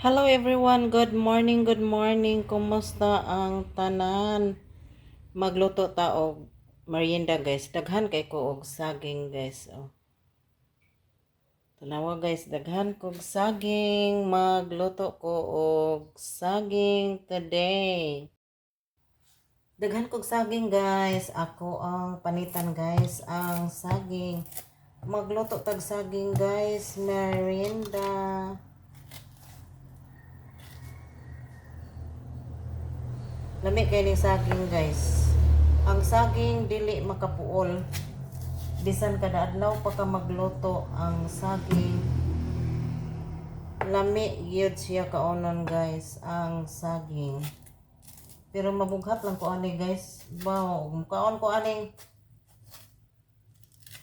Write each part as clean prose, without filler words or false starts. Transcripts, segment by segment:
Hello everyone, good morning, good morning. Kumusta ang tanan? Magluto ta og merienda guys. Daghan kay ko og saging guys. Oh. Tanawa guys, daghan kog saging. Magluto ko og saging today. Daghan kog saging guys. Ako ang panitan guys ang saging. Magluto tag saging guys, merienda. Lami kay ni saging guys. Ang saging dili makapuol. Bisan kada adlaw pa ka magluto ang saging. Lami gyud siya kaonon guys ang saging. Pero mabughat lang ko ani guys. Wow, kaon ko aning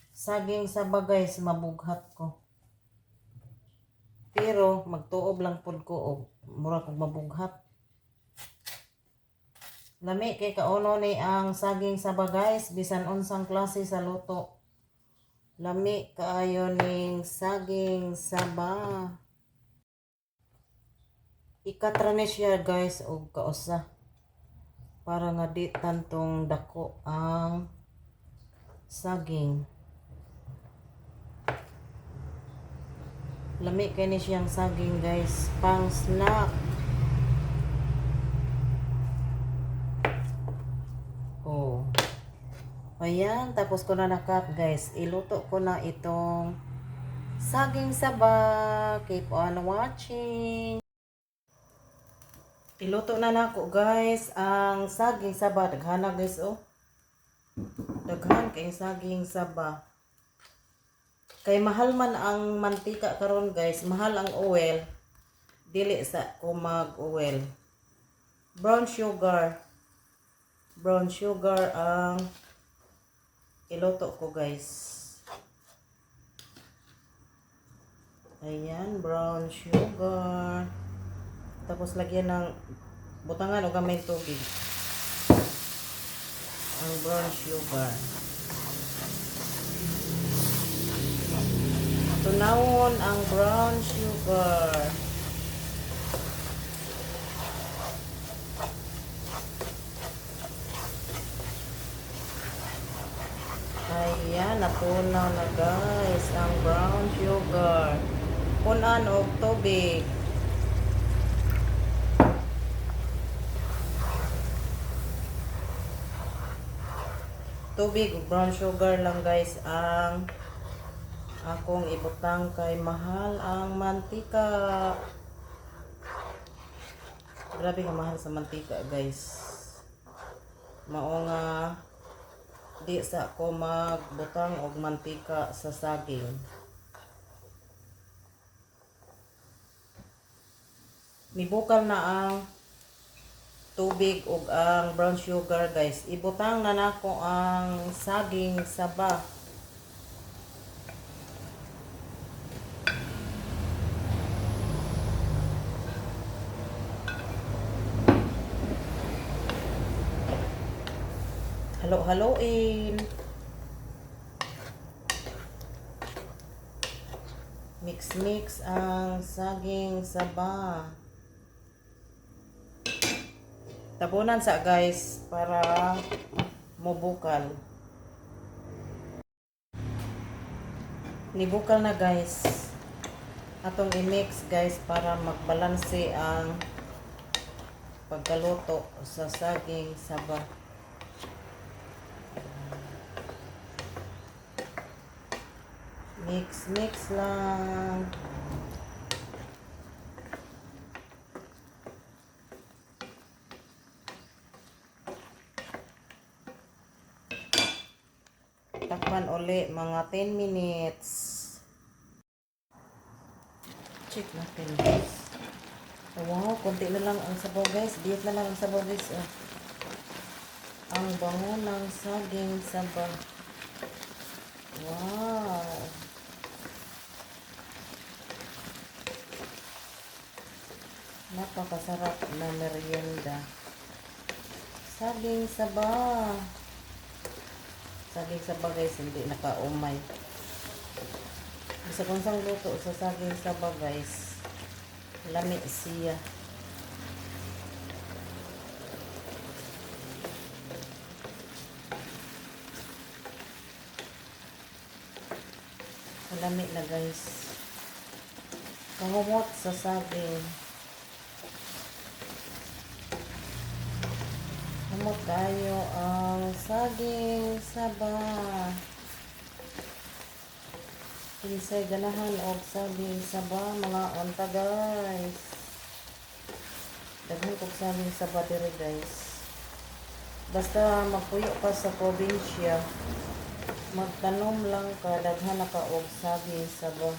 saging sa guys, mabughat ko. Pero magtuob lang pud ko og mura kog mabughat. Lami kay kaono ni ang saging saba guys, bisan unsang klase sa luto. Lami kaayo ning saging saba. Ikatra ni siya guys og kausa. Para nga di tantong dako ang saging. Lami kay ni siyang saging guys, pang snack. Oh. Ayan, tapos ko na nakat guys. Iluto ko na itong saging saba. Keep on watching. Iluto na nako guys ang saging saba. Daghan na guys oh. Daghan kay saging saba. Kay mahal man ang mantika karon guys, mahal ang oil. Dili sa ko mag-oil. Brown sugar. Brown sugar ang iluto ko guys. Ayan, brown sugar. Tapos lagyan ng butangan o gamay tubig. Ang brown sugar. Tunawon ang brown sugar. Ayan, natunaw na guys ang brown sugar. Punan og tubig. Tubig ug brown sugar lang guys ang akong ibutang kay mahal ang mantika. Grabe ka mahal sa mantika guys. Mao nga di sa ko magbutang og mantika sa saging. Nibukal na ang tubig ug ang brown sugar guys. Ibutang na nako ang saging saba. Halo-haloin. Mix-mix ang saging saba. Tabunan sa guys para mubukal. Nibukal na guys. Atong i-mix guys para magbalanse ang pagkaluto sa saging saba. Mix lang. Takpan uli mga 10 minutes. Check natin guys. Wow, konti na lang ang sabaw guys. Diet na lang ang sabaw guys. Oh. Ang bango ng saging saba. Wow. Napakasarap na merienda. Saging saba. Saging saba guys, hindi nakaumay. Isa kong sang luto sa saging saba guys. Lami siya. Lami na guys. Kahumot sa saging. Humot tayo ang saging saba. Kinsay ganahan og saging saba mga onta guys. Daghan kog saging saba diri guys. Basta magpuyo ka sa probinsya, magtanom lang ka, daghan na ka og saging saba.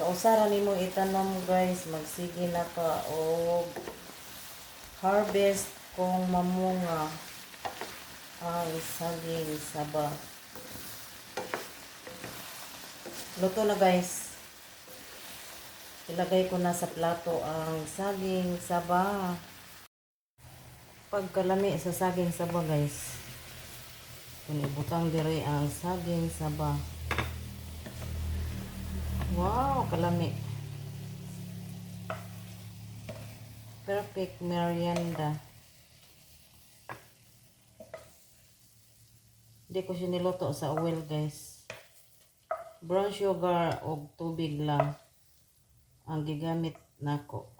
Kausara nimo itanom guys, magsige na ka og harvest kung mamunga ang saging saba. Luto na guys. Ilagay ko na sa plato ang saging saba. Pagkalami sa saging saba guys, kunibutang dire ang saging saba. Wow, kalami. Perfect merienda. Hindi ko siya niluto sa oil guys. Brown sugar o tubig lang ang gigamit nako.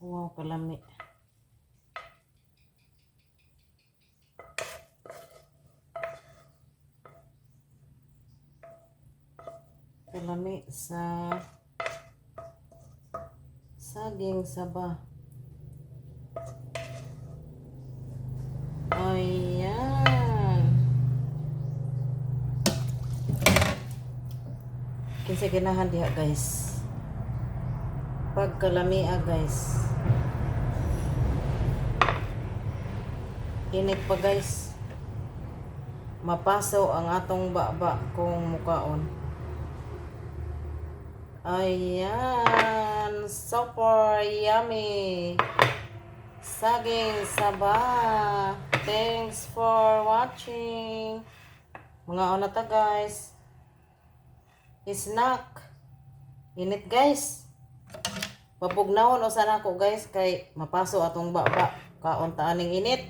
Wow, kalami. Kalami sa saging saba. Ayan. Kinsa ganahan diha guys. Pagkalami guys. Init pa guys. Mapasaw ang atong baba kung mukaon. Ayan. Super yummy. Saging saba. Thanks for watching. Mga onata guys. Snack. Init guys. Papugnawon o sana ko guys kay mapaso atong baba. Kaon ta aning init.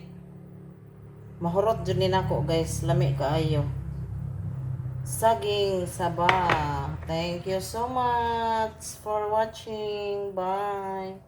Mahurot jud ni nako guys. Lami kaayo. Saging saba. Thank you so much for watching. Bye.